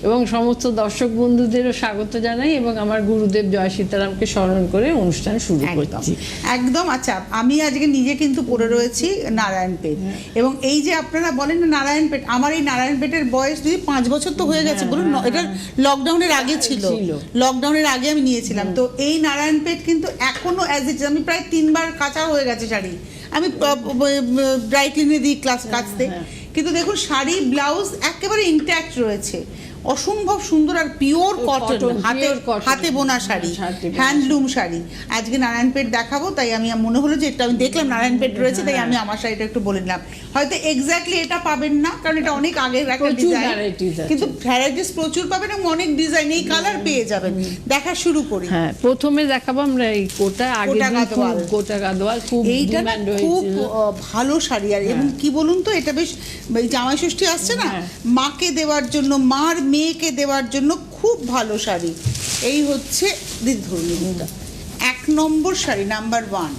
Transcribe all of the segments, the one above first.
এবং সমস্ত দর্শক বন্ধুদেরও স্বাগত জানাই এবং আমার গুরুদেব জয় সীতারামকে স্মরণ করে অনুষ্ঠান শুরু করছি। একদম। আচ্ছা, আমি আজকে নিজে কিন্তু পড়ে রয়েছি নারায়ণপেট, এবং এই যে আপনারা বলেন না নারায়ণপেট, আমার এই নারায়ণপেটের বয়স যদি 5 বছর তো হয়ে গেছে বলুন, এটা লকডাউনের আগে ছিল, লকডাউনের আগে আমি নিয়েছিলাম। তো এই নারায়ণপেট কিন্তু এখনো অ্যাজ ইট, আমি প্রায় 3 বার কাঁচা হয়ে গেছে শাড়ি, আমি ড্রাই ক্লিনে দিই কাচতে, কিন্তু দেখুন শাড়ি ব্লাউজ একেবারে ইনট্যাক্ট রয়েছে, অসম্ভব সুন্দর আর পিওর কটন, হাতে বোনা শাড়ি, হ্যান্ডলুম শাড়ি। আজকে নারায়ণপেট দেখাবো, তাই আমি মনে হলো যে এটা আমি দেখলাম নারায়ণপেট রয়েছে, তাই আমি আমার শাড়িটা একটু বলে নিলাম। হয়তো এক্স্যাক্টলি এটা পাবেন না, কারণ এটা অনেক আগের একটা ডিজাইন, কিন্তু ভ্যারাইটিস প্রচুর পাবেন এবং অনেক ডিজাইন, এই কালার পেয়ে যাবেন। দেখা শুরু করি। হ্যাঁ, প্রথমে দেখাবো আমরা এই কোটা গাদোয়াল, খুব এইটা খুব ভালো শাড়ি। আর এবং কি বলুন তো, এটা বেশ জামাই ষষ্ঠী আসছে না, মাকে দেওয়ার জন্য, মার মেয়েকে দেওয়ার জন্য খুব ভালো শাড়ি। এই হচ্ছে ধরুনটা 1 নম্বর শাড়ি, নাম্বার 1।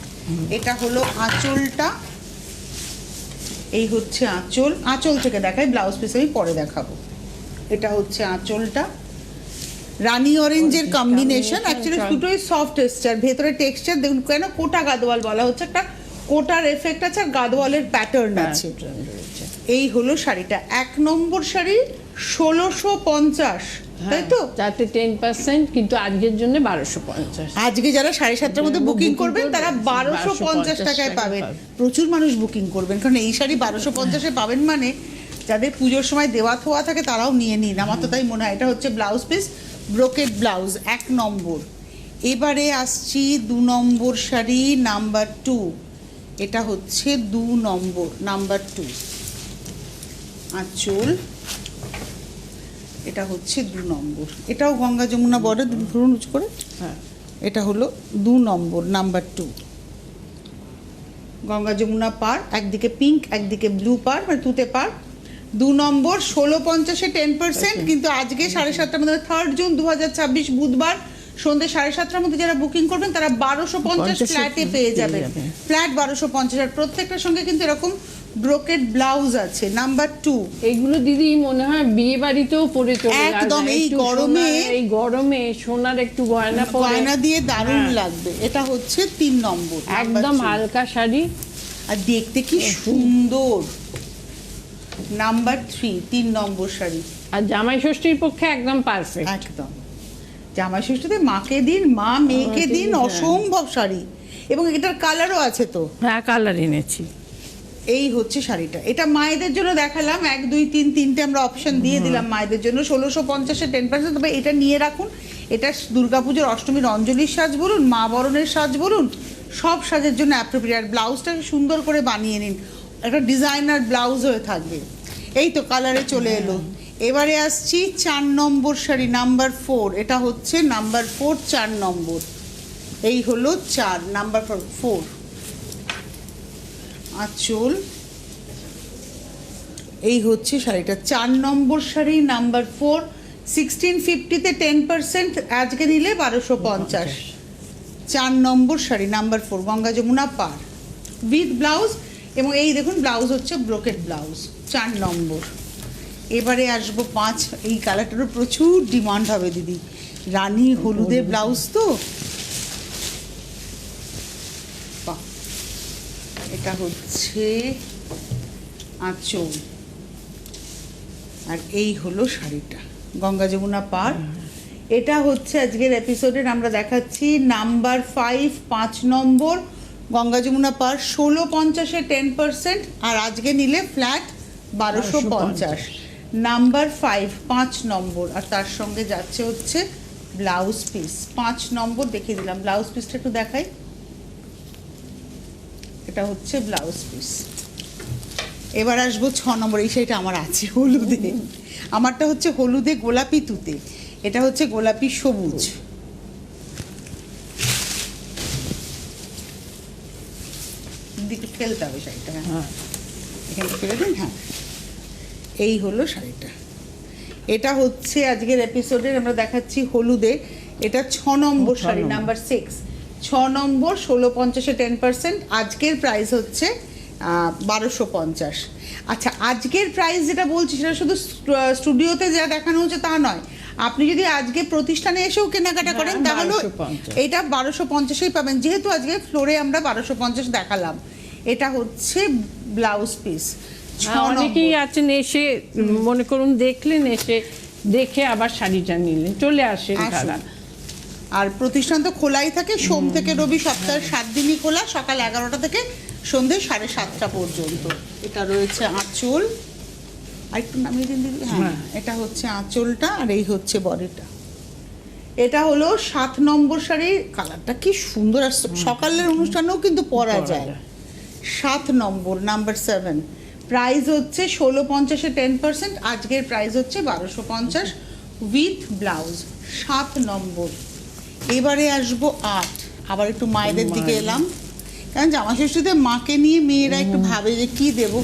এটা হলো আঁচলটা, এই হচ্ছে আঁচল। আঁচল থেকে দেখাই, ব্লাউজ পিস আমি পরে দেখাবো। এটা হচ্ছে আঁচলটা, রানী অরেঞ্জের কম্বিনেশন। অ্যাকচুয়ালি দুটোই সফট টেক্সচার, ভেতরে টেক্সচার দেখুন, কেন কোটা গাদোয়াল বলা হচ্ছে, একটা কোটার এফেক্ট আছে আর গাদোয়ালের প্যাটার্ন আছে। এই হলো শাড়িটা, 1 নম্বর শাড়ি, 1650, তাই তো? তাতে 10%, কিন্তু আজকের জন্য 1250। আজকে যারা 7:30টার মধ্যে বুকিং করবেন তারা 1250 টাকায় পাবেন। প্রচুর মানুষ বুকিং করবেন, কারণ এই শাড়ি 1250-এ পাবেন মানে যাদের পুজোর সময় দেওয়া থোয়া থাকে তারাও নিয়ে নিন, আমার তো তাই মনে হয়। এটা হচ্ছে ব্লাউজ পিস, ব্রোকেড ব্লাউজ, 1 নম্বর। এবারে আসছি 2 নম্বর শাড়ি, নাম্বার 2। এটা হচ্ছে 2 নম্বর, নাম্বার 2 আঁচল। এটা হচ্ছে 2 নম্বর, এটাও গঙ্গা যমুনা বর্ডার, ধরুন উঁচু করে। হ্যাঁ, এটা হলো 2 নম্বর, নাম্বার 2, গঙ্গা যমুনা পার, একদিকে পিঙ্ক একদিকে ব্লু পার, মানে তুতে পার। 2 নম্বর, 1650-এ 10%, কিন্তু আজকে 7:30টার মধ্যে, 3 জুন 2026 বুধবার সন্ধ্যে 7:30টার মধ্যে যারা বুকিং করবেন তারা 1250 ফ্ল্যাটে পেয়ে যাবেন, ফ্ল্যাট 1250। আর প্রত্যেকটার সঙ্গে কিন্তু এরকম ব্রোকেড ব্লাউজ আছে, নাম্বার 2। এইগুলো দিদি মনে হয় বিয়ে বাড়িতেও পরে চলে একদম, এই গরমে সোনার একটু গয়না দিয়ে দারুণ লাগবে। এটা হচ্ছে 3 নম্বর, একদম হালকা শাড়ি আর দেখতে কি সুন্দর, নাম্বার 3 নম্বর শাড়ি। আর জামাই ষষ্ঠীর পক্ষে একদম পারফেক্ট। একদম, জামাই ষষ্ঠীতে মাকে দিন, মা মেয়েকে দিন, অসম্ভব শাড়ি। এবং এটার কালারও আছে তো? হ্যাঁ, কালার এনেছি। এই হচ্ছে শাড়িটা, এটা মায়েদের জন্য দেখালাম, 1 2 3 3টে আমরা অপশন দিয়ে দিলাম মায়েদের জন্য। 1650-এ 10%, তবে এটা নিয়ে রাখুন। এটা দুর্গাপুজোর অষ্টমীর অঞ্জলির সাজ বলুন, মা বরণের সাজ বলুন, সব সাজের জন্য অ্যাপ্রোপ্রিয়েট। ব্লাউজটাকে সুন্দর করে বানিয়ে নিন, একটা ডিজাইনার ব্লাউজ হয়ে থাকবে। এই তো কালারে চলে এলো। এবারে আসছি 4 নম্বর শাড়ি, নাম্বার 4। এটা হচ্ছে নাম্বার 4, 4 নম্বর। এই হলো 4 নাম্বার 4 আঁচল। এই হচ্ছে শাড়িটা, 4 নম্বর শাড়ি, নাম্বার 4। 1650-তে 10%, আজকে নিলে 1250। 4 নম্বর শাড়ি, নাম্বার 4, গঙ্গা যমুনা পার, উইথ ব্লাউজ। এবং এই দেখুন ব্লাউজ হচ্ছে ব্রোকেড ব্লাউজ, 4 নম্বর। এবারে আসবো 5। এই কালারটারও প্রচুর ডিমান্ড হবে দিদি, রানী হলুদে ব্লাউজ তো। এটা হচ্ছে আঁচল, আর এই হলো শাড়িটা, গঙ্গা যমুনা পার। এটা হচ্ছে আজকের এপিসোডের আমরা দেখাচ্ছি নাম্বার 5, 5 নম্বর, গঙ্গা যমুনা পার, 1650-এ 10%, আর আজকে নিলে ফ্ল্যাট 1250। নাম্বার 5, 5 নম্বর, আর তার সঙ্গে যাচ্ছে হচ্ছে ব্লাউজ পিস। 5 নম্বর দেখিয়ে দিলাম, ব্লাউজ পিসটা একটু দেখাই। এটা হচ্ছে ব্লাউজ পিস। এবার আসবো 6 নম্বর। এই শাড়িটা আমার আছে হলুদে, আমারটা হচ্ছে হলুদে গোলাপি তুতে, এটা হচ্ছে গোলাপি সবুজ। দিকে ফেলতে হবে শাড়িটা, হ্যাঁ এখানে ফেলে দিন। হ্যাঁ, এই হলো শাড়িটা। এটা হচ্ছে আজকের এপিসোডের আমরা দেখাচ্ছি হলুদে। এটা 6 নম্বর শাড়ি, নাম্বার 6, 6 নম্বর, 1650-এ 10%, আজকের প্রাইস হচ্ছে 1250। আচ্ছা, আজকের প্রাইস যেটা বলছি সেটা শুধু স্টুডিওতে যা দেখানো হচ্ছে তা নয়, আপনি যদি আজকে প্রতিষ্ঠানে এসেও কেনাকাটা করেন তাহলে 1250 এইটা 1250-এই পাবেন, যেহেতু আজকে ফ্লোরে আমরা 1250 দেখালাম। এটা হচ্ছে ব্লাউজ পিস। অনেকেই আছেন এসে মনে করুন দেখলেন, এসে দেখে আবার শাড়িটা নিলেন, চলে আসেন তারা। আর প্রতিষ্ঠান তো খোলাই থাকে সোম থেকে রবি, সপ্তাহের 7 দিনই খোলা, সকাল 11টা থেকে সন্ধ্যে 7:30 পর্যন্ত। এটা রয়েছে আঁচল, আর একটু নামিয়ে দিন দিদি। হ্যাঁ, এটা হচ্ছে আঁচলটা, আর এই হচ্ছে বডিটা। এটা হলো 7 নম্বর শাড়ির। কালারটা কি সুন্দর, আর সকালের অনুষ্ঠানেও কিন্তু পরা যায়। 7 নম্বর, নাম্বার 7। প্রাইস হচ্ছে 1650-এ 10%, আজকের প্রাইস হচ্ছে 1250 উইথ ব্লাউজ। 7 নম্বর। এবারে আসবো 8। আবার একটু মায়েদের দিকে এলাম, কারণ জামা ষষ্ঠীতে মাকে নিয়ে মেয়েরা একটু ভাবে যে কি দেব,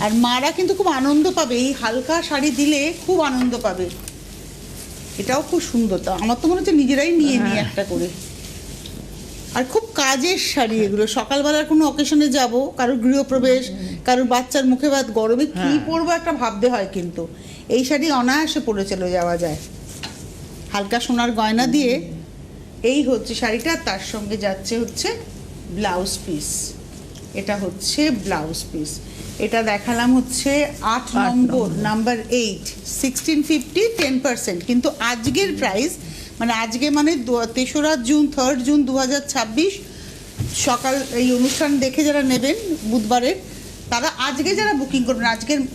আর মারা কিন্তু খুব আনন্দ পাবে, এই হালকা শাড়ি দিলে খুব আনন্দ পাবে। এটাও খুব সুন্দর, তো আমার তো মনে হচ্ছে নিজেরাই নিয়ে নিই একটা করে। আর খুব কাজের শাড়ি এগুলো, সকালবেলার কোনো অকেশনে যাব, কারোর গৃহপ্রবেশ, কারোর বাচ্চার মুখে ভাত, গরমে কি পরবো একটা ভাবতে হয়, কিন্তু এই শাড়ি অনায়াসে পরে চলে যাওয়া যায় হালকা সোনার গয়না দিয়ে। এই হচ্ছে শাড়িটা, তার সঙ্গে যাচ্ছে হচ্ছে ব্লাউজ পিস। এটা হচ্ছে ব্লাউজ পিস। এটা দেখালাম হচ্ছে 8 নম্বর, নাম্বার 8, 1650, 10%। কিন্তু আজকের প্রাইস মানে আজকে মানে 3রা জুন, 3rd জুন 2026 সকাল এই অনুষ্ঠান দেখে যারা নেবেন বুধবারের, তারা আজকে যারা বুকিং করবেন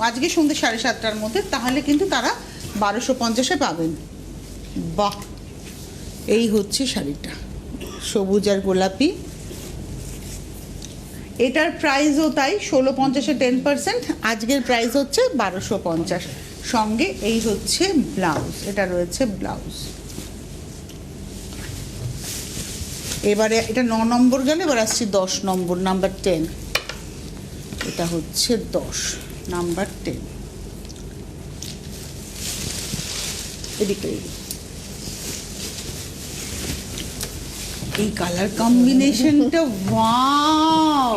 আজকে সন্ধ্যে 7:30টার মধ্যে, তাহলে কিন্তু তারা 1250-এ পাবেন। বাহ, এই হচ্ছে শাড়িটা, সবুজ আর গোলাপি। এটার প্রাইসও তাই 1650-এ 10%, আজকের প্রাইস হচ্ছে 1250। সঙ্গে এই হচ্ছে ব্লাউজ, এটা রয়েছে ব্লাউজ। এবারে এটা 9 নম্বর গেল, এবার আসছি 10 নম্বর, নাম্বার 10। এটা হচ্ছে 10, নাম্বার 10। এদিকে এই কালার কম্বিনেশনটা, ওয়াও!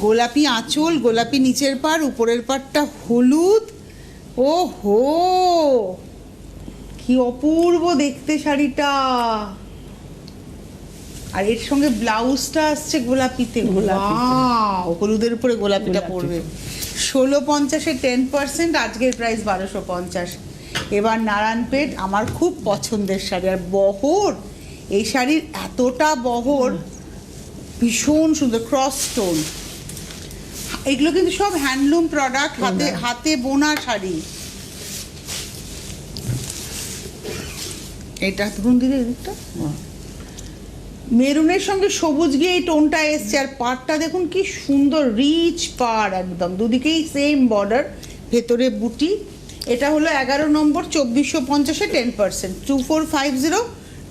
গোলাপি আঁচল, গোলাপি নিচের পাড়, উপরের পাড়টা হলুদ। ও হো, কি অপূর্ব দেখতে শাড়িটা। আর এর সঙ্গে ব্লাউজটা আসছে গোলাপিতে। ওয়াও, হলুদের উপরে গোলাপিটা পড়বে। 1650-এ 10%, আজকের প্রাইস 1250। এবার নারায়ণপেট, আমার খুব পছন্দের শাড়ি, আর বহর, এই শাড়ির এতটা বহর, ভীষণ সুন্দর, ক্রস স্টোন। এগুলো কিন্তু সব হ্যান্ডলুম প্রোডাক্ট, হাতে বোনা শাড়ি। এটা ধরুন দিদি, এদিকটা মেরুনের সঙ্গে সবুজ গিয়ে এই টোনটা এসছে, আর পাড়টা দেখুন কি সুন্দর, রিচ পাড় একদম, দুদিকেই সেম বর্ডার, ভেতরে বুটি। এটা হলো 11 নম্বর, 2450-এ 10%, 2450,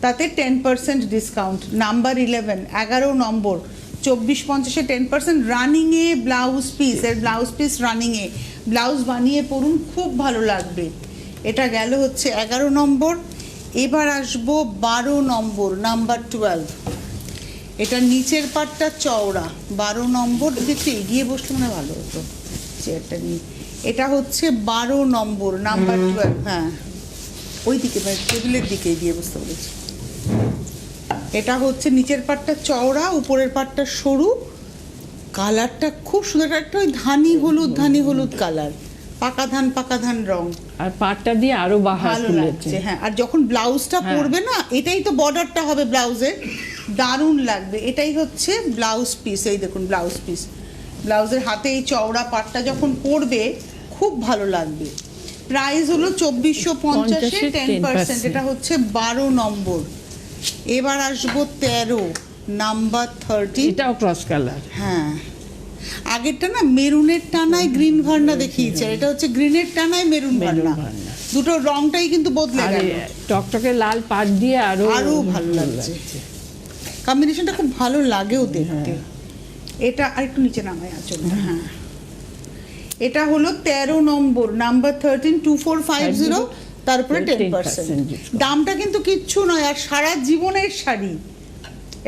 তাতে 10% ডিসকাউন্ট। নাম্বার 11, 11 নম্বর, 2450-এ 10%, রানিংয়ে ব্লাউজ পিস। এর ব্লাউজ পিস রানিংয়ে, ব্লাউজ বানিয়ে পরুন, খুব ভালো লাগবে। এটা গেল হচ্ছে 11 নম্বর। এবার আসবো 12 নম্বর, নাম্বার 12। এটা নিচের পাটটা চওড়া, 12 নম্বর। দেখতে এগিয়ে বসলে মানে ভালো হতো চেয়ারটা নিয়ে। এটা হচ্ছে 12 নম্বর, নাম্বার 12। হ্যাঁ, ওই দিকে টেবিলের দিকে এগিয়ে বসতে বলেছি। এটা হচ্ছে নিচের পাটটা চওড়া, উপরের পাটটা সরু। কালারটা খুব সুন্দর, একটা ওই ধানি হলুদ কালার, পাকা ধান রং, আর পাটটা দিয়ে আরো ভালো লাগছে। হ্যাঁ, আর যখন ব্লাউজটা পরবে না, এটাই তো বর্ডারটা হবে ব্লাউজের, দারুণ লাগবে। এটাই হচ্ছে ব্লাউজ পিস। এই দেখুন ব্লাউজ পিস, ব্লাউজের হাতে এই চওড়া পাটটা যখন পরবে খুব ভালো লাগবে। প্রাইস হলো 2450-এ 10%, এটা হচ্ছে 12 নম্বর। এবার আসবো 13, নাম্বার 30। এটাও ক্রস কালার। হ্যাঁ, আগেরটা না মেরুনের টানায় গ্রিন ভার্না দেখিয়েছে, এটা হচ্ছে গ্রিনের টানায় মেরুন ভার্না, দুটো রংটাই কিন্তু বদলে গেল। টকটকে লাল পাট দিয়ে আরো ভালো লাগছে, কম্বিনেশনটা খুব ভালো লাগেও দেখতে। এটা আরেকটু নিচে নামায় আছে। হ্যাঁ, এটা হলো 13 নম্বর, নাম্বার 13, 2450, তারপরে 10%। দামটা কিন্তু কিচ্ছু নয়, আর সারা জীবনের শাড়ি,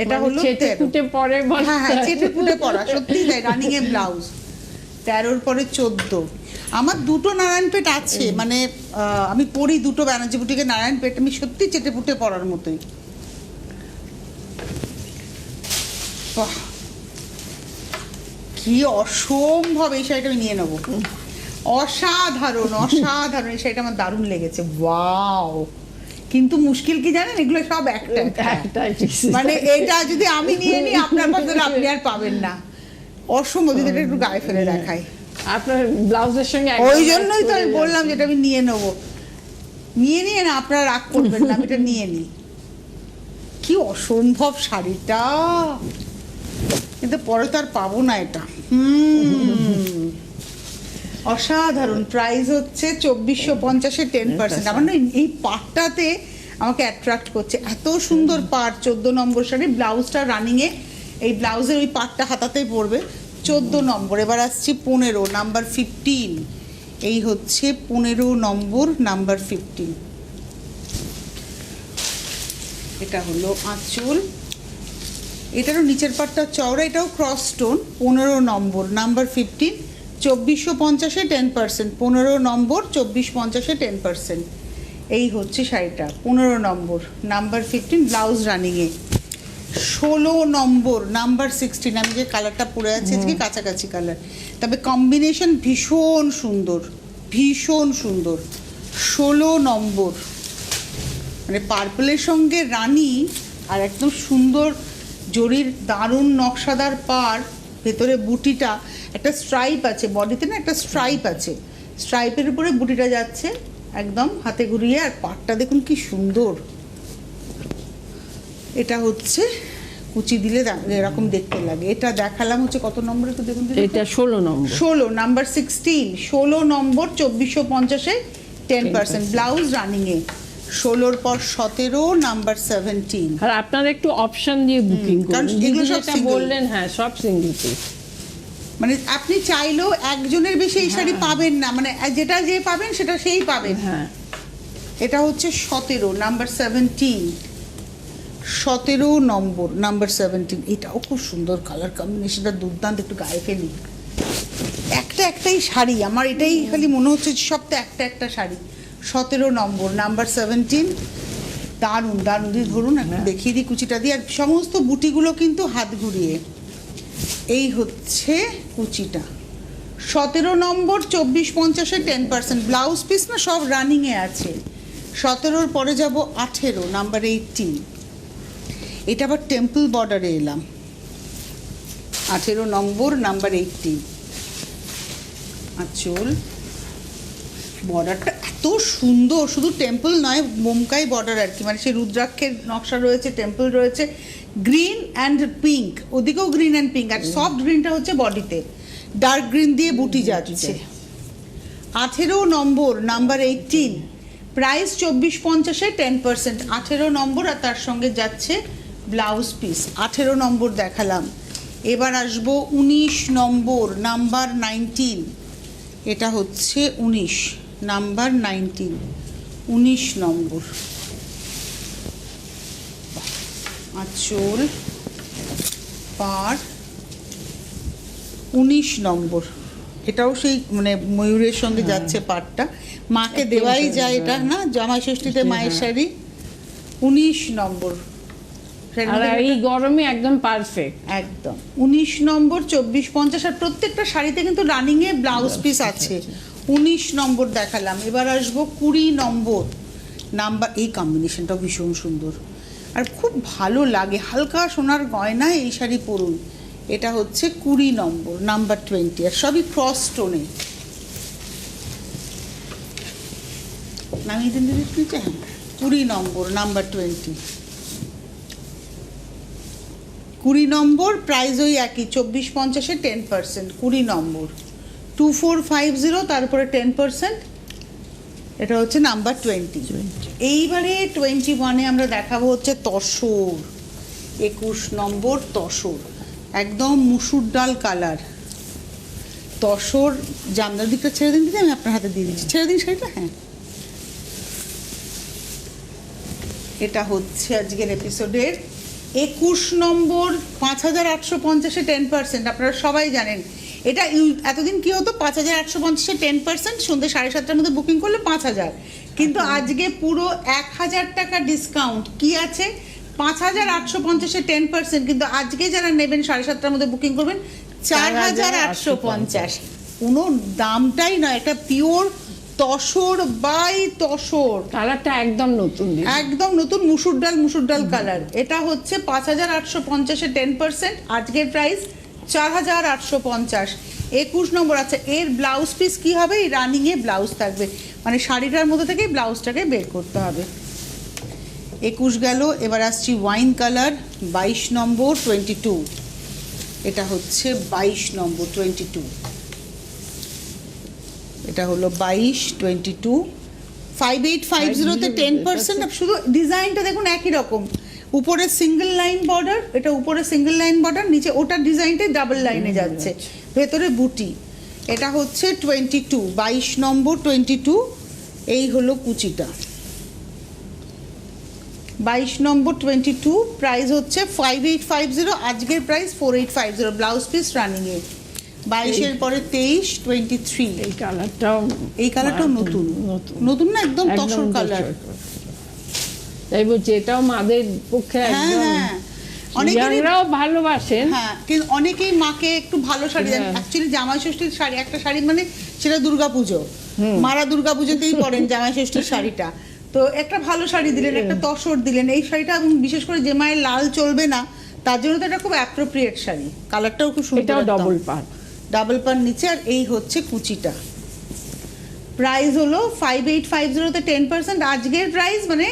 এটা হলো চেটে 13 কুটে পরে বল। হ্যাঁ হ্যাঁ চেটে পুটে পরা সত্যি তাই, রানিং এ ব্লাউজ। 13 পরে 14। আমার দুটো নারায়ণপেট আছে, মানে আমি পরি দুটো ব্যানার্জি বুটিকে নারায়ণপেট, আমি সত্যি চেটে পুটে পরার মতোই। বাহ, কি অসম্ভব! এই শাড়িটা আমি নিয়ে নেবো, অসাধারণ অসাধারণ। এই শাড়িটা আমার দারুণ লেগেছে, ওয়াও। কিন্তু মুশকিল কি জানেন, এগুলো সব একটা মানে এটা যদি আমি নিয়ে নিই আপনার পছন্দ আপনি আর পাবেন না, অসম্ভব। যদি এটা একটু গায়ে ফেলে দেখাই আপনার ব্লাউজের সঙ্গে, ওই জন্যই তো আমি বললাম যেটা আমি নিয়ে নেবো। নিয়ে নিয়ে না, আপনারা রাগ করবেন না, আমি এটা নিয়ে নিই। কি অসম্ভব শাড়িটা, কিন্তু পরে তো আর পাবো না এটা। অসাধারণ। প্রাইস হচ্ছে 2450-এ 10%। আমার না এই পাটটাতে আমাকে অ্যাট্রাক্ট করছে, এত সুন্দর পাট। 14 নম্বর শাড়ি, ব্লাউজটা রানিংয়ে, এই ব্লাউজের ওই পাটটা হাতাতেই পড়বে। 14 নম্বর। এবার আসছি 15 নাম্বার 15। এই হচ্ছে 15 নম্বর নাম্বার 15। এটা হলো আঁচল, এটারও নিচের পাটটা চওড়া, এটাও ক্রস স্টোন। 15 নম্বর নাম্বার 15, 2450-এ 10%। 15 নম্বর 2450-এ 10%। এই হচ্ছে শাড়িটা 15 নম্বর নাম্বার 15, ব্লাউজ রানিংয়ে। 16 নম্বর নাম্বার 16। আমি যে কালারটা পরে আছি আজকে কাছাকাছি কালার, তবে কম্বিনেশন ভীষণ সুন্দর, ভীষণ সুন্দর। 16 নম্বর, মানে পার্পলের সঙ্গে রানী, আর একদম সুন্দর জরির দারুণ নকশাদার পার, ভেতরে বুটিটা, একটা স্ট্রাইপ আছে বডিতে না, একটা স্ট্রাইপ আছে, স্ট্রাইপের উপরে বুটিটা যাচ্ছে একদম হাতে ঘুরিয়ে, আর পাটটা দেখুন কি সুন্দর। এটা হচ্ছে কুচি দিলে এরকম দেখতে লাগে। এটা দেখালাম হচ্ছে কত নম্বর একটু দেখুন। এটা 16 নম্বর। 16 নাম্বার 16। 16 নম্বর 2450-এ 10%, ব্লাউজ রানিংয়ে। 16-র পর 17 নাম্বার 17। আর আপনারা একটু অপশন দিয়ে বুকিং কারণ করুন, এগুলো সব যেটা single। বললেন, হ্যাঁ সব সিঙ্গেল পিস। মানে আপনি চাইলেও একজনের বেশি এই শাড়ি পাবেন না, মানে যেটা যে পাবেন সেটা সেই পাবেন। হ্যাঁ, এটা হচ্ছে 17 নাম্বার 17। 17 নম্বর নাম্বার 17। এটাও খুব সুন্দর কালার কম্বিনেশনটা, দুর্দান্ত। একটু গায়ে ফেলি, একটাই শাড়ি আমার, এটাই খালি মনে হচ্ছে সব তো একটা শাড়ি। 17 নম্বর নাম্বার 17, দারুণ দারুণ। দিয়ে ধরুন একটু দেখিয়ে দিই কুচিটা দিয়ে, আর সমস্ত বুটিগুলো কিন্তু হাত ঘুরিয়ে। এই হচ্ছে কুচিটা। 17 নম্বর 2450-এ 10%, ব্লাউজ পিস না সব রানিংয়ে আছে। 17-র পরে যাব 18 নাম্বার 18। এটা আবার টেম্পল বর্ডারে এলাম। 18 নম্বর নাম্বার 18। আঁচল, বর্ডারটা এত সুন্দর, শুধু টেম্পল নয়, বোমকাই বর্ডার আর কি, মানে সেই রুদ্রাক্ষের নকশা রয়েছে, টেম্পল রয়েছে, গ্রিন অ্যান্ড পিঙ্ক, ওদিকেও গ্রিন অ্যান্ড পিঙ্ক, আর সফট গ্রিনটা হচ্ছে বডিতে, ডার্ক গ্রিন দিয়ে বুটি যাচ্ছে। 18 নম্বর নাম্বার 18, প্রাইস 2450-এ 10%। 18 নম্বর, আর তার সঙ্গে যাচ্ছে ব্লাউজ পিস। 18 নম্বর দেখালাম। এবার আসবো 19 নম্বর নাম্বার 19। এটা হচ্ছে 19 নাম্বার 19। 19 নম্বর আঁচল পার 19 নম্বর। এটাও সেই মানে ময়ূরের সঙ্গে যাচ্ছে পাটটা, মাকে দেওয়াই যায় এটা না, জামাই ষষ্ঠীতে মায়ের শাড়ি। 19 নম্বর, আর এই গরমে একদম পারফেক্ট। একদম 19 নম্বর 2450। আর প্রত্যেকটা শাড়িতে কিন্তু রানিং এ ব্লাউজ পিস আছে। 19 নম্বর দেখালাম। এবার আসবো 20 নম্বর নাম্বার। এই কম্বিনেশনটাও ভীষণ সুন্দর আর খুব ভালো লাগে, হালকা সোনার গয়না এই শাড়ি পরুন। এটা হচ্ছে 20 নম্বর নাম্বার 20, আর সবই ক্রস স্টোনে। নামিয়ে দিন দিদি নিচে। হ্যাঁ, 20 নম্বর নাম্বার 20। 20 নম্বর, প্রাইস ওই একই 2450-এ 10%। 20 নম্বর 2450, তারপরে 10%। এটা হচ্ছে নাম্বার 20। এইবারে 21-এ আমরা দেখাবো হচ্ছে তসর। 21 নম্বর তসর, একদম মুসুর ডাল কালার তসর। জামদার দিকটা ছেড়ে দিন দিদি, আমি আপনার হাতে দিয়ে দিচ্ছি। ছেড়ে দিন শাড়িটা। হ্যাঁ, এটা হচ্ছে আজকের এপিসোডের 21 নম্বর 5850-এ 10%, আপনারা সবাই জানেন। এটা এতদিন কি হতো, 5850-এ 10%, সন্ধ্যে 7:30টার মধ্যে বুকিং করলে 5000, কিন্তু আজকে পুরো 1000 টাকা ডিসকাউন্ট কি আছে, 5850-এ 10%, কিন্তু আজকে যারা নেবেন 7:30টার মধ্যে বুকিং করবেন 4850। কোনো দামটাই নয়, একটা পিওর তসর বাই তসর, কালারটা একদম নতুন, একদম নতুন মুসুর ডাল কালার। এটা হচ্ছে 5850-এ 10%, আজকের প্রাইস 4850। 21 নম্বর। আচ্ছা, এর ব্লাউজ পিস কি হবে, এই রানিং এ ব্লাউজ থাকবে, মানে শাড়িটার মধ্যে থেকে ব্লাউজটাকে বের করতে হবে। 21 গেল, এবার আসছি ওয়াইন কালার 22 নম্বর 22। এটা হচ্ছে 22 নম্বর 22, এটা হলো 22 5850-তে 10%। শুধু ডিজাইনটা দেখুন একই রকম, উপরে সিঙ্গেল লাইন বর্ডার, এটা উপরে সিঙ্গেল লাইন বর্ডার, নিচে ওটার ডিজাইনটাই ডাবল লাইনে যাচ্ছে, ভেতরে বুটি। এটা হচ্ছে 22 নম্বর 22। এই হলো কুচিটা 22 নম্বর 22, প্রাইস হচ্ছে 5850, আজকের প্রাইস 4850, ব্লাউজ পিস রানিং এ। 22-এর পরে 23 এই কালারটাও নতুন নতুন না, একদম তসর কালার। তাই বলছি, এটাও মাদের পক্ষে একদম, অনেকেরাও ভালোবাসেন। হ্যাঁ, কিন্তু অনেকেই মাকে একটু ভালো শাড়ি দেন। অ্যাকচুয়ালি জামাই ষষ্ঠীর শাড়ি, একটা শাড়ি মানে সেটা দুর্গাপুজো, মারা দুর্গাপুজোতেই পরেন জামাই ষষ্ঠীর শাড়িটা, তো একটা ভালো শাড়ি দিলেন, একটা তসর দিলেন। এই শাড়িটা বিশেষ করে যে মায়ের লাল চলবে না, তার জন্য তো এটা খুব অ্যাপ্রোপ্রিয়েট শাড়ি, কালারটাও খুব সুন্দর, এটাও ডাবল পার নিচে। আর এই হচ্ছে কুচিটা, প্রাইস হলো 5850-তে 10%, আজকের প্রাইস মানে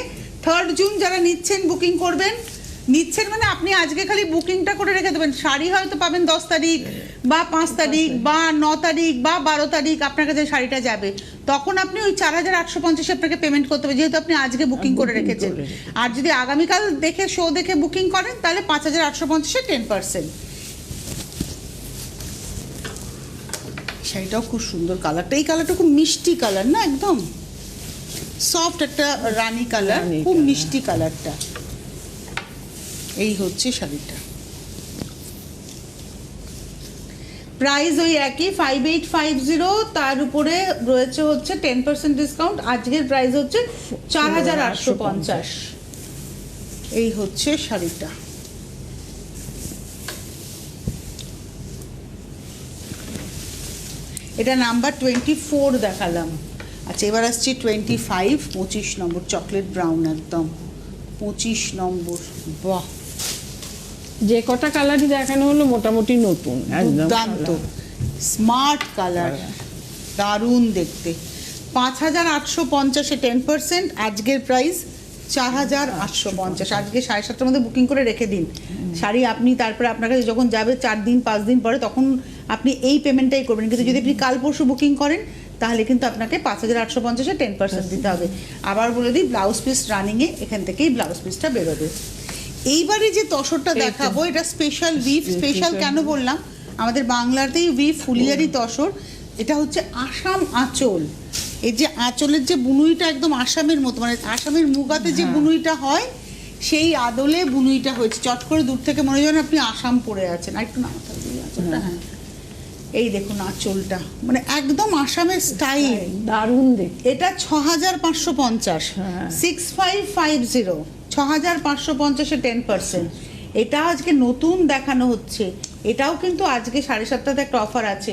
3rd জুন যারা নিচ্ছেন, বুকিং করবেন, নিচ্ছেন মানে আপনি আজকে খালি বুকিংটা করে রেখে দেবেন, শাড়ি হয়তো পাবেন 10 তারিখ বা 5 তারিখ বা 9 তারিখ বা 12 তারিখ আপনার কাছে শাড়িটা যাবে, তখন আপনি ওই 4850 আপনাকে পেমেন্ট করতে হবে, যেহেতু আপনি আজকে বুকিং করে রেখেছেন। আর যদি আগামীকাল দেখে শো দেখে বুকিং করেন তাহলে 5850-এ 10%। শাড়িটাও খুব সুন্দর, কালারটা, এই কালারটা খুব মিষ্টি কালার না, একদম সফট একটা রানী কালার, খুব মিষ্টি কালারটা। এই হচ্ছে শাড়িটা, প্রাইস ওই একই 5850, তার উপরে রয়েছে হচ্ছে 10% ডিসকাউন্ট, আজকের প্রাইস হচ্ছে 4850। এই হচ্ছে শাড়িটা। এটা নাম্বার 24 দেখালাম। আচ্ছা, এবার আসছি 25 নম্বর চকলেট ব্রাউন, একদম 25 নম্বর। বাহ, যে কটা কালারই দেখানো হলো মোটামুটি নতুন, দুর্দান্ত স্মার্ট কালার, দারুণ দেখতে। 5850-এ 10%, আজকের প্রাইস 4850। আজকে 7:30টার মধ্যে বুকিং করে রেখে দিন শাড়ি, আপনি তারপরে আপনার কাছে যখন যাবে 4 দিন 5 দিন পরে, তখন আপনি এই পেমেন্টটাই করবেন। কিন্তু যদি আপনি কাল পরশু বুকিং করেন তাহলে কিন্তু আপনাকে 5850-এ 10% দিতে হবে। আবার বলে দিই, ব্লাউজ পিস রানিংয়ে, এখান থেকেই ব্লাউজ পিসটা বেরোবে। এইবারে যে তসরটা দেখাবো, এটা স্পেশাল উইভ। স্পেশাল কেন বললাম, আমাদের বাংলাতেই উইভ, ফুলিয়ারি তসর। এটা হচ্ছে আসাম আঁচল। এই যে আঁচলের যে বুনুইটা একদম আসামের মতো, মানে আসামের মুগাতে যে বুনুইটা হয় সেই আদলে বুনুইটা হয়েছে। চট করে দূর থেকে মনে হয় আপনি আসাম পরে আছেন। আর একটু নামাতে হবে আঁচলটা, হ্যাঁ, এই দেখুন আঁচলটা, মানে একদম আসামের স্টাইল, দারুণ দেখতে। এটা 6550, 6550, 6550-এ 10%। এটা আজকে নতুন দেখানো হচ্ছে, এটাও কিন্তু আজকে 7:30টাতে একটা অফার আছে,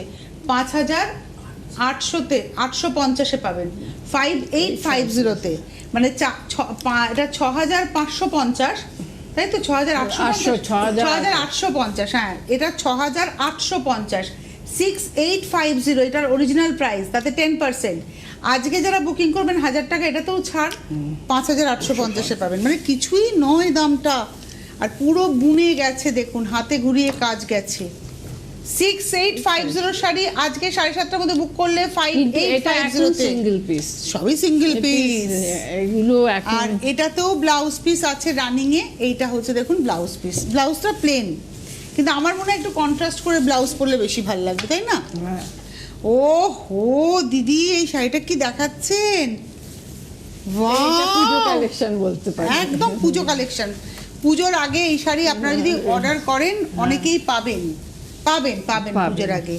5800-তে 850-এ পাবেন, 5850-তে, মানে এটা 6550, তাই তো, 6850, হ্যাঁ, এটা 6850, 6850 এটার অরিজিনাল প্রাইস, তাতে 10%। আজকে যারা বুকিং করবেন 1000 টাকা, এটাতেও ছাড়, 5850-এ পাবেন, মানে কিছুই নয় দামটা। আর পুরো বুনে গেছে, দেখুন হাতে ঘুরিয়ে কাজ গেছে। 6850 শাড়ি আজকে 7:30টার মধ্যে বুক করলে 5850-তে সিঙ্গেল পিস, সবই সিঙ্গেল পিস এগুলো। আর এটাতেও ব্লাউজ পিস আছে রানিং এ। এইটা হচ্ছে দেখুন ব্লাউজ পিস, ব্লাউজটা প্লেন, কিন্তু আমার মনে হয় একটু কন্ট্রাস্ট করে ব্লাউজ পরলে বেশি ভালো লাগবে, তাই না? ও হো দিদি, এই শাড়িটা কি দেখাচ্ছেন, পুজো কালেকশন বলতে পারি, একদম পুজো কালেকশন। পুজোর আগে এই শাড়ি আপনারা যদি অর্ডার করেন অনেকেই পাবেন পুজোর আগে।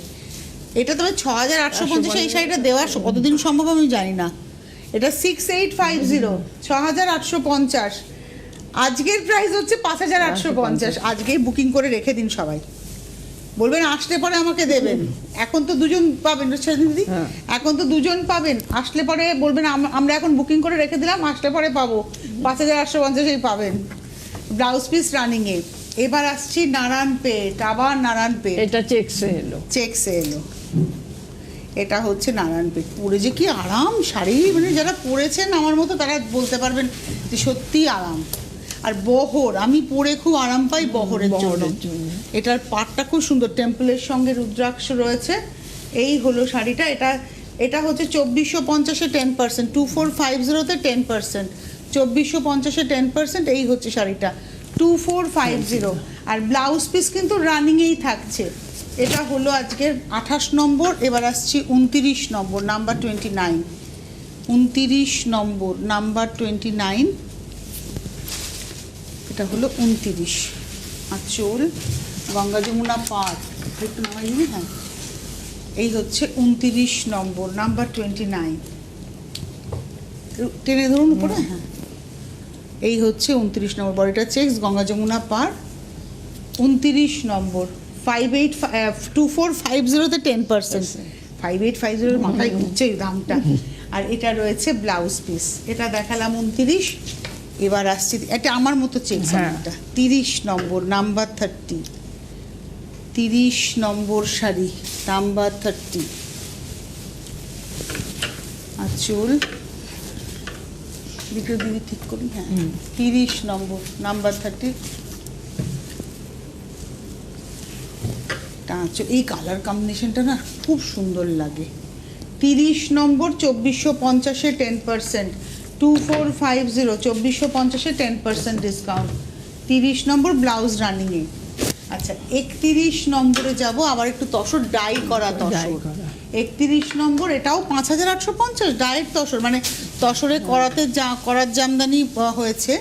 এটা তবে 6850 এই শাড়িটা দেওয়া কতদিন সম্ভব আমি জানি না। এটা 6850, 6850। আজকের প্রাইস হচ্ছে 5850। আজকেই বুকিং করে রেখে দিন সবাই, বলবেন আসলে পরে আমাকে দেবেন। এখন তো দুজন পাবেন দিদি, এখন তো দুজন পাবেন, আসলে পরে বলবেন আমরা এখন বুকিং করে রেখে দিলাম, আসলে পরে পাবো। 5850 পাবেন ব্লাউজ পিস রানিং এ। এবার আসছি নারায়ণপেট, আবার নারায়ণপেট। এটা চেকসে এলো। এটা হচ্ছে নারায়ণপেট। পরে যে কি আরাম শাড়ি, মানে যারা পরেছেন আমার মতো তারা বলতে পারবেন যে সত্যি আরাম। আর বহর, আমি পরে খুব আরাম পাই বহরের জন্য। এটার পাটটা খুব সুন্দর, টেম্পলের সঙ্গে রুদ্রাক্ষ রয়েছে। এই হলো শাড়িটা। এটা হচ্ছে 2450-এ 10%, 2450-তে 10%, 2450-এ 10%। এই হচ্ছে শাড়িটা 2450। আর ব্লাউজ পিস কিন্তু রানিংয়েই থাকছে। এটা হলো আজকের 28 নম্বর। এবার আসছি 29 নম্বর, নাম্বার 29। 29 নম্বর, নাম্বার 29। এটা হলো 29। আঁচল গঙ্গা যমুনা পাড়, একটু নামাই দিবি। হ্যাঁ, এই হচ্ছে 29 নম্বর, নাম্বার 29। টেনে ধরুন উপরে। হ্যাঁ, এই হচ্ছে 29 নম্বর। বডিটা চেক্স, গঙ্গা যমুনা পাড়। 29 নম্বর, 2450-তে 10%। 5850 মাথায় ঘুরছে দামটা। আর এটা রয়েছে ব্লাউজ পিস। এটা দেখালাম 29। এবার আসছি, এটা আমার মতো চেক্স। এটা 30 নম্বর, নাম্বার 30। 30 নম্বর শাড়ি, নাম্বার 30। আঁচল দ্বিতীয় দিদি ঠিক করি। হ্যাঁ, 30 নম্বর, নাম্বার 30। এই কালার কম্বিনেশনটা না খুব সুন্দর লাগে। 30 নম্বর, 2450-এ 10%, 2450, 2450-এ 10% ডিসকাউন্ট। 30 নম্বর ব্লাউজ রানিংয়ে। আচ্ছা, 31 নম্বরে যাব, আবার একটু তসর ডাই করা তসর। 31 নম্বর, এটাও 5850 ডাইয়ের তসর, মানে তসরে করার জামদানি হয়েছে।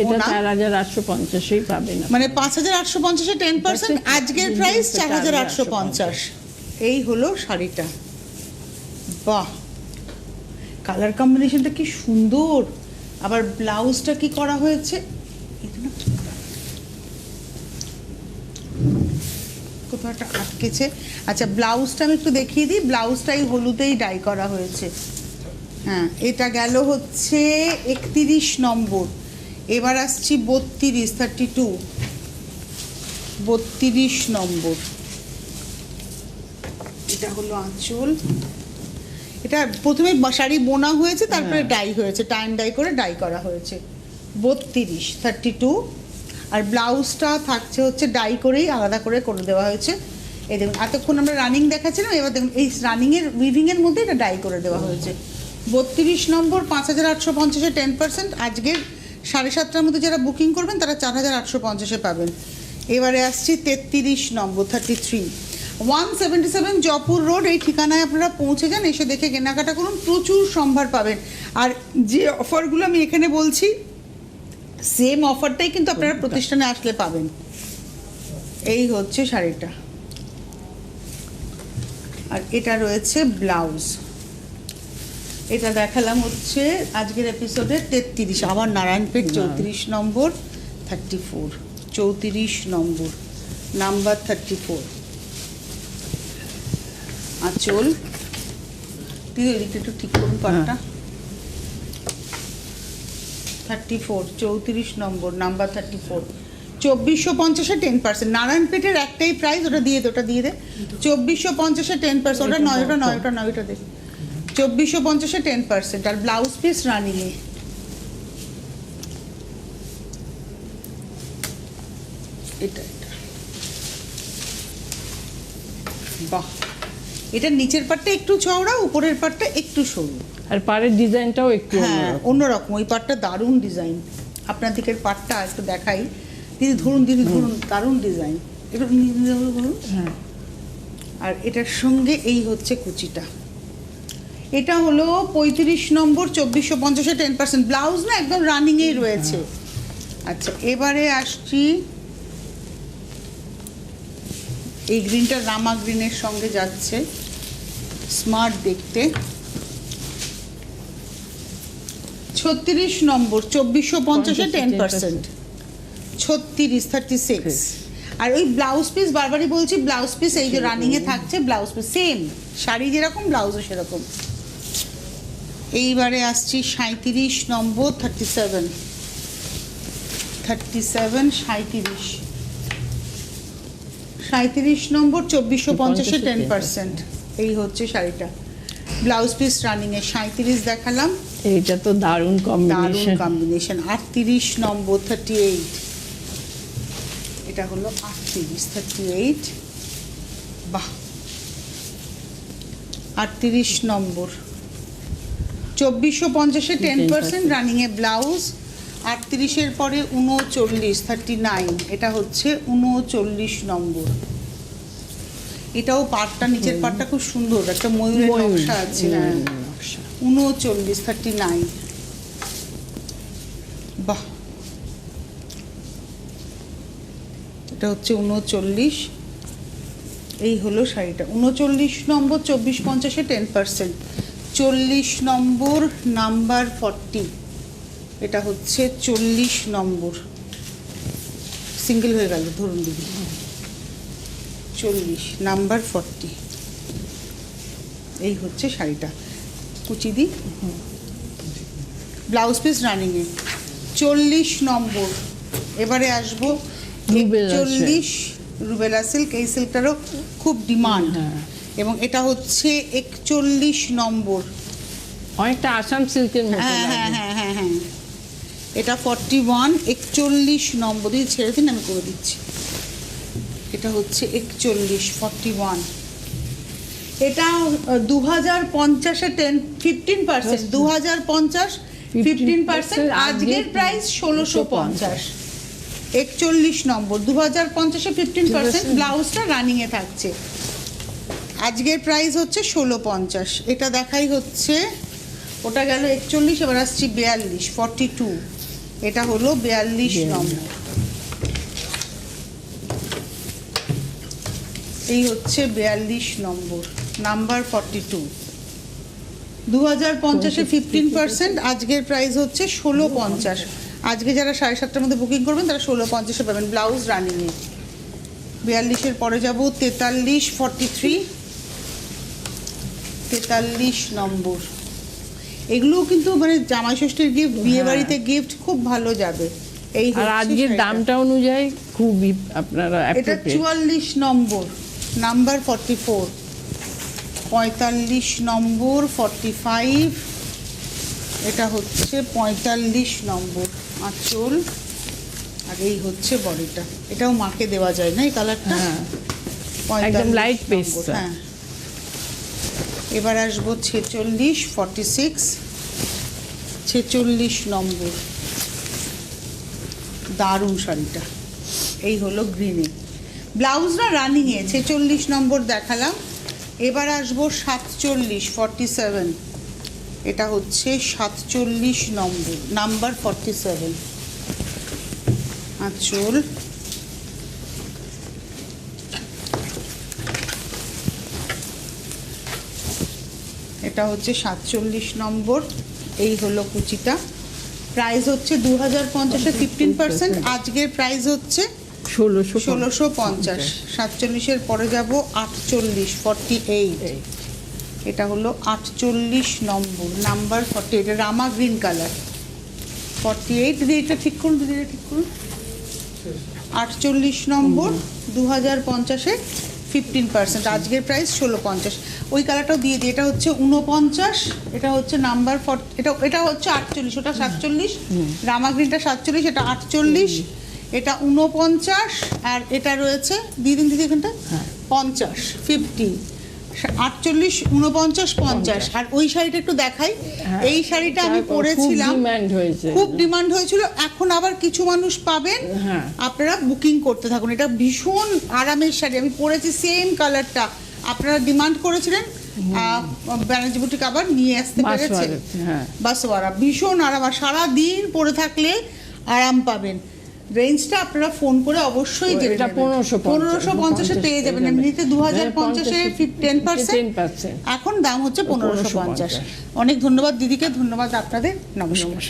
এটা 4850-এই পাবেন, মানে 5850-এ 10%। আজকের প্রাইস 4850। এই হলো শাড়িটা। বাহ, কালার কম্বিনেশনটা কি সুন্দর। আবার ব্লাউজটা কি করা হয়েছে, কোথাও একটা আটকেছে। আচ্ছা, ব্লাউজটা আমি একটু দেখিয়ে দিই। ব্লাউজটা এই হলুদেই ডাই করা হয়েছে। হ্যাঁ, এটা গেল হচ্ছে 31 নম্বর। এবার আসছি 32 নম্বর। এটা হলো আঁচল। এটা প্রথমে শাড়ি বোনা হয়েছে, তারপরে ডাই হয়েছে, টাইম ডাই করে ডাই করা হয়েছে। 32 আর ব্লাউজটা থাকছে হচ্ছে ডাই করেই আলাদা করে দেওয়া হয়েছে। এই দেখুন, এতক্ষণ আমরা রানিং দেখাচ্ছিলাম, এবার দেখুন এই রানিংয়ের উইভিংয়ের মধ্যে এটা ডাই করে দেওয়া হয়েছে। 32 নম্বর, 5850-এ 10%। আজকের 7:30টার মধ্যে যারা বুকিং করবেন তারা 4850-এ পাবেন। এবারে আসছি 33 নম্বর, 33, 177 জয়পুর রোড। এই ঠিকানায় আপনারা পৌঁছে যান, এসে দেখে কেনাকাটা করুন, প্রচুর সম্ভার পাবেন। আর যে অফারগুলো আমি এখানে বলছি, সেম অফারটাই কিন্তু আপনারা প্রতিষ্ঠানে আসলে পাবেন। এই হচ্ছে শাড়িটা। আর এটা রয়েছে ব্লাউজ। এটা দেখালাম হচ্ছে আজকের এপিসোডে 33। আবার নারায়ণপেট 34 নম্বর, 34, 34 নম্বর, নাম্বার 34। আঁচল দিদি এদিকটা একটু ঠিক করুন পাটটা। 34, 34 নম্বর, নাম্বার 34। 2450-এ 10%। নারায়ণপেটের একটাই প্রাইস, ওটা দিয়ে দে 2450-এ 10%। ওটা নয়, ওটা দে। 2450-এ 10%। আর ব্লাউজ পিস রানিংয়ে। এটা বাহ, এটা নিচের পাটটা একটু চওড়া, উপরের পাটটা একটু সরু, আর পাড়ের ডিজাইনটাও একটু অন্যরকম। ওই পাটটা দারুণ ডিজাইন। আপনার দিকের পাটটা একটু দেখাই দিদি, ধরুন দারুণ ডিজাইন। একটু ধরুন। হ্যাঁ, আর এটার সঙ্গে এই হচ্ছে কুচিটা। এটা হলো 35 নম্বর, 2450-এ 10%। ব্লাউজ না একদম রানিংয়েই রয়েছে। আচ্ছা, এবারে আসছি এই গ্রিনটা রামা গ্রিনের সঙ্গে যাচ্ছে, স্মার্ট দেখতে। 36 নম্বর, 2450-এ 10%, 36 আর ওই ব্লাউজ পিস, বারবারই বলছি ব্লাউজ পিস এই যে রানিং এ থাকছে, ব্লাউজ পিস সেম শাড়ি যেরকম ব্লাউজও সেরকম। এইবারে আসছি 37 নম্বর, 37, 37 নম্বর, 2450-এ 10%। এই হচ্ছে শাড়িটা, ব্লাউজ পিস রানিং এ 37 দেখালাম। এইটা তো দারুণ দারুণ কম্বিনেশন। কম্বিনেশন। 38 নম্বর, 38, এটা হলো 38, বাহ। 38 নম্বর, 2450-এ 10%, রানিং এ ব্লাউজ। 38-এর পরে 39, 39, এটা হচ্ছে 39 নম্বর। এটাও পাটটা, নিচের পাটটা খুব সুন্দর, একটা ময়ূরের নকশা আছে। 39, 39, বাহ। এটা হচ্ছে 39। এই হলো শাড়িটা। 39 নম্বর, 2450-এ 10%। 40 নম্বর, নাম্বার 40, এটা হচ্ছে 40 নম্বর। সিঙ্গেল হয়ে গেল, ধরুন দিদি। 40 নাম্বার 40, এই হচ্ছে শাড়িটা। কুচি দি, ব্লাউজ পিস রানিং এ। 40 নম্বর, এবারে আসবো 41 রুবেলা সিল্ক। এই সিল্কটারও খুব ডিমান্ড, এবং এটা হচ্ছে 41 নম্বর, অনেকটা আসাম সিল্কের মতো। হ্যাঁ হ্যাঁ হ্যাঁ হ্যাঁ হ্যাঁ, এটা 41, 41 নম্বর দিয়ে ছেড়ে দিন, আমি করে দিচ্ছি। এটা হচ্ছে 41, 41। এটা 2050-এ 15%, 2050 15%। আজকের প্রাইস 1650। 41 নম্বর, 2050-এ 15%, ব্লাউজটা রানিং এ থাকছে। আজকের প্রাইস হচ্ছে 1650। এটা দেখাই হচ্ছে, ওটা গেল 41, এবার আসছি 42, 42, এটা হলো 42 নম্বর। এই হচ্ছে 42 নম্বর, নাম্বার 42। 2050-এ 15%, আজকের প্রাইস হচ্ছে 1650। আজকে যারা 7:30-টার মধ্যে বুকিং করবেন তারা 1650-এ পাবেন, ব্লাউজ রানিং এ। 42-এর পরে যাব 43, 43, 43 নম্বর। এগুলো কিন্তু মানে জামাই ষষ্ঠীর গিফট, বিয়ে বাড়িতে গিফট খুব ভালো যাবে। এই আর আজকের দামটা অনুযায়ী খুবই আপনারা এটা 44 নম্বর, নাম্বার 44, 45 নম্বর, 45, এটা হচ্ছে 45 নম্বর আঁচল। আর এই হচ্ছে বডিটা, এটাও মাকে দেওয়া যায় না এই কালারটা। একদম লাইট পেস্ট। হ্যাঁ, এবার আসবো 46, 46, 46 নম্বর, দারুণ শাড়িটা। এই হলো গ্রিনে, ব্লাউজটা রানিং এ। 46 নম্বর দেখালাম। এবার আসবো 47, 47, এটা হচ্ছে 47 নম্বর, নাম্বার 47 আঁচল। এটা হচ্ছে 47 নম্বর। এই হলো কুচিটা। প্রাইস হচ্ছে 2050-এ 15%, আজকের প্রাইস হচ্ছে 1650। 47-এর পরে যাব 48, 48, এটা হলো 48 নম্বর, নাম্বার 40, এটা রামা গ্রিন কালার। 48 দিদি, এটা ঠিক করুন দিদি, এটা ঠিক করুন। 48 নম্বর, 2050-এ 15%, আজকের প্রাইস 1650। ওই কালারটাও দিয়ে দিই, এটা হচ্ছে 49, এটা হচ্ছে নাম্বার 40, এটা হচ্ছে 48, ওটা 47, রামা গ্রিনটা 47, এটা 48, এটা 49, আর এটা রয়েছে দিয়ে দিন দিদি এখানটা 50, 50, 48, 49, 50। আর ওই শাড়িটা একটু দেখাই। এই শাড়িটা আমি পরেছিলাম, খুব ডিমান্ড হয়েছিল। এখন আবার কিছু মানুষ পাবেন, আপনারা বুকিং করতে থাকুন। এটা ভীষণ আরামের শাড়ি, আমি পরেছি সেম কালারটা, আপনারা ডিমান্ড করেছিলেন। ব্যানার্জি বুটিক আবার নিয়ে আসতে পেরেছে। বাসওয়ারা ভীষণ আরাম, আর সারাদিন পরে থাকলে আরাম পাবেন। রেঞ্জটা আপনারা ফোন করে অবশ্যই জেনে এটা নেবেন। 1550 পেয়ে যাবেন, এমনিতে 2050 10%, এখন দাম হচ্ছে 1550। অনেক ধন্যবাদ দিদিকে, ধন্যবাদ আপনাদের, নমস্কার।